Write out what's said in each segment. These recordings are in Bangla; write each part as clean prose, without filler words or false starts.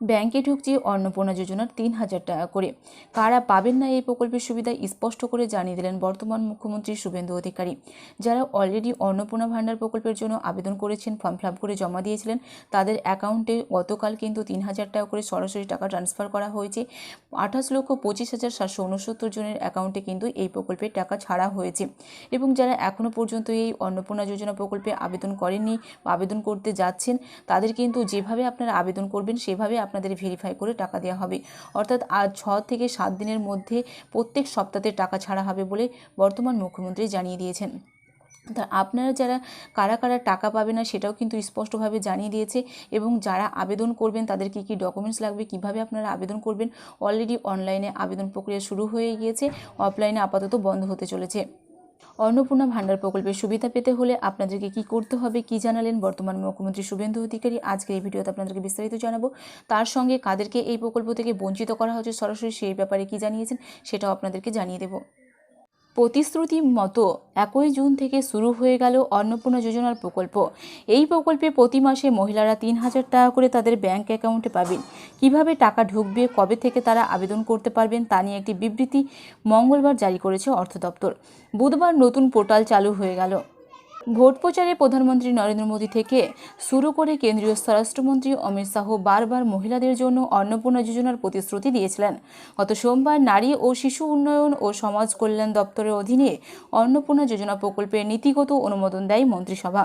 ব্যাংকে ঢুকছে অন্নপূর্ণা যোজনার ৩,০০০ টাকা করে। কারা পাবেন না এই প্রকল্পের সুবিধা স্পষ্ট করে জানিয়ে দিলেন বর্তমান মুখ্যমন্ত্রী শুভেন্দু অধিকারী। যারা অলরেডি অন্নপূর্ণা ভাণ্ডার প্রকল্পের জন্য আবেদন করেছেন, ফর্ম ফিল আপ করে জমা দিয়েছিলেন, তাদের অ্যাকাউন্টে গতকাল কিন্তু ৩,০০০ টাকা করে সরাসরি টাকা ট্রান্সফার করা হয়েছে। ২৮,২৫,৭৬৯ জনের অ্যাকাউন্টে কিন্তু এই প্রকল্পের টাকা ছাড়া হয়েছে। এবং যারা এখনও পর্যন্ত এই অন্নপূর্ণা যোজনা প্রকল্পে আবেদন করেননি বা আবেদন করতে যাচ্ছেন, তাদের কিন্তু যেভাবে আপনারা আবেদন করবেন সেভাবে আপনাদের ভেরিফাই করে টাকা দেওয়া হবে। অর্থাৎ আজ ৬ থেকে ৭ দিনের মধ্যে প্রত্যেক সপ্তাহে টাকা ছাড়া হবে বলে বর্তমান মুখ্যমন্ত্রী জানিয়ে দিয়েছেন। তা আপনারা যারা কারা কারা টাকা পাবে না সেটাও কিন্তু স্পষ্টভাবে জানিয়ে দিয়েছে। এবং যারা আবেদন করবেন তাদের কী কী ডকুমেন্টস লাগবে, কিভাবে আপনারা আবেদন করবেন, অলরেডি অনলাইনে আবেদন প্রক্রিয়া শুরু হয়ে গিয়েছে, অফলাইনে আপাতত বন্ধ হতে চলেছে। অন্নপূর্ণা ভাণ্ডার প্রকল্পের সুবিধা পেতে হলে আপনাদেরকে কি করতে হবে, কি জানালেন বর্তমান মুখ্যমন্ত্রী শুভেন্দু অধিকারী, আজকের এই ভিডিওতে আপনাদেরকে বিস্তারিত জানাবো। তার সঙ্গে কাদেরকে এই প্রকল্প থেকে বঞ্চিত করা হচ্ছে সরাসরি সেই ব্যাপারে কি জানিয়েছেন সেটাও আপনাদেরকে জানিয়ে দেব। প্রতিশ্রুতি মতো ১ জুন থেকে শুরু হয়ে গেল অন্নপূর্ণা যোজনার প্রকল্প। এই প্রকল্পে প্রতি মাসে মহিলারা ৩,০০০ টাকা করে তাদের ব্যাংক অ্যাকাউন্টে পাবেন। কিভাবে টাকা ঢুকবে, কবে থেকে তারা আবেদন করতে পারবেন তা নিয়ে একটি বিবৃতি মঙ্গলবার জারি করেছে অর্থ দপ্তর। বুধবার নতুন পোর্টাল চালু হয়ে গেল। ভোট প্রচারে প্রধানমন্ত্রী নরেন্দ্র মোদী থেকে শুরু করে কেন্দ্রীয় স্বরাষ্ট্রমন্ত্রী অমিত শাহ বারবার মহিলাদের জন্য অন্নপূর্ণা যোজনার প্রতিশ্রুতি দিয়েছিলেন। গত সোমবার নারী ও শিশু উন্নয়ন ও সমাজ কল্যাণ দপ্তরের অধীনে অন্নপূর্ণা যোজনা প্রকল্পের নীতিগত অনুমোদন দেয় মন্ত্রিসভা।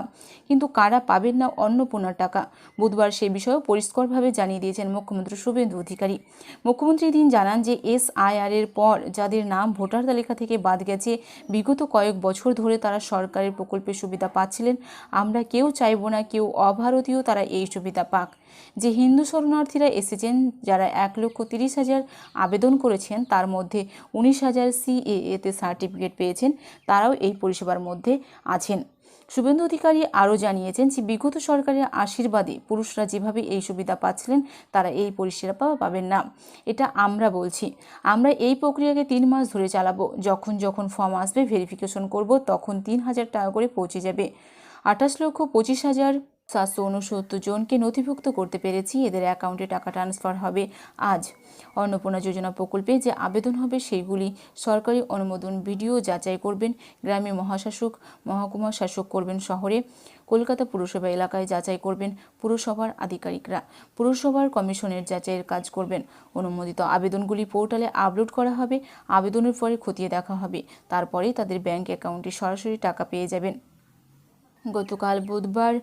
কিন্তু কারা পাবেন না অন্নপূর্ণার টাকা, বুধবার সে বিষয়েও পরিষ্কারভাবে জানিয়ে দিয়েছেন মুখ্যমন্ত্রী শুভেন্দু অধিকারী। মুখ্যমন্ত্রী দিন জানান যে SIR এর পর যাদের নাম ভোটার তালিকা থেকে বাদ গেছে, বিগত কয়েক বছর ধরে তারা সরকারের প্রকল্পের সুবিধা পাচ্ছিলেন। আমরা কেউ চাইব না কেউ অভারতীয় তারা এই সুবিধা পাক। যে হিন্দু শরণার্থীরা এসেছেন, যারা ১,৩০,০০০ আবেদন করেছেন, তার মধ্যে ১৯,০০০ CAA-তে সার্টিফিকেট পেয়েছেন, তারাও এই পরিষেবার মধ্যে আছেন। শুভেন্দু অধিকারী আরও জানিয়েছেন যে বিগত সরকারের আশীর্বাদে পুরুষরা যেভাবে এই সুবিধা পাচ্ছিলেন, তারা এই পরিষেবা পাবেন না। এটা আমরা বলছি। আমরা এই প্রক্রিয়াকে ৩ মাস ধরে চালাবো। যখন যখন ফর্ম আসবে ভেরিফিকেশন করব, তখন ৩,০০০ টাকা করে পৌঁছে যাবে। ২৮,২৫,৭৬৯ জনকে নথিভুক্ত করতে পেরেছি। এদের অ্যাকাউন্টে টাকা ট্রান্সফার হবে আজ। অন্নপূর্ণা যোজনা প্রকল্পে যে আবেদন হবে সেইগুলি সরকারি অনুমোদন ভিডিও যাচাই করবেন গ্রামে মহাশাসক, মহকুমা শাসক করবেন শহরে, কলকাতা পুরসভা এলাকায় যাচাই করবেন পুরসভার আধিকারিকরা, পুরসভার কমিশনের যাচাইয়ের কাজ করবেন। অনুমোদিত আবেদনগুলি পোর্টালে আপলোড করা হবে। আবেদনের পরে খতিয়ে দেখা হবে, তারপরে তাদের ব্যাংক অ্যাকাউন্টে সরাসরি টাকা পেয়ে যাবেন। গতকাল বুধবার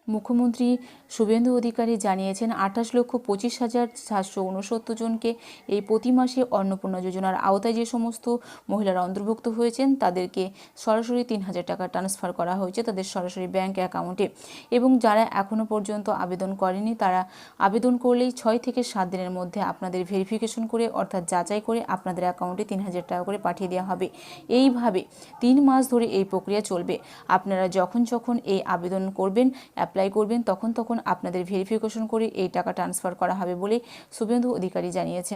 মুখ্যমন্ত্রী শুভেন্দু অধিকারী জানিয়েছেন ২৮,২৫,৭৬৯ জনকে এই প্রতি মাসে অন্নপূর্ণা যোজনার আওতায় যে সমস্ত মহিলারা অন্তর্ভুক্ত হয়েছেন তাদেরকে সরাসরি ৩,০০০ টাকা ট্রান্সফার করা হয়েছে তাদের সরাসরি ব্যাংক অ্যাকাউন্টে। এবং যারা এখনও পর্যন্ত আবেদন করেনি, তারা আবেদন করলেই ৬ থেকে ৭ দিনের মধ্যে আপনাদের ভেরিফিকেশন করে অর্থাৎ যাচাই করে আপনাদের অ্যাকাউন্টে ৩,০০০ টাকা করে পাঠিয়ে দেওয়া হবে। এইভাবে ৩ মাস ধরে এই প্রক্রিয়া চলবে। আপনারা যখন যখন এই আবেদন করবেন, অ্যাপ্লাই করবেন, তখন তখন আপনাদের ভেরিফিকেশন করে এই টাকা ট্রান্সফার করা হবে বলে শুভেন্দু অধিকারী জানিয়েছেন।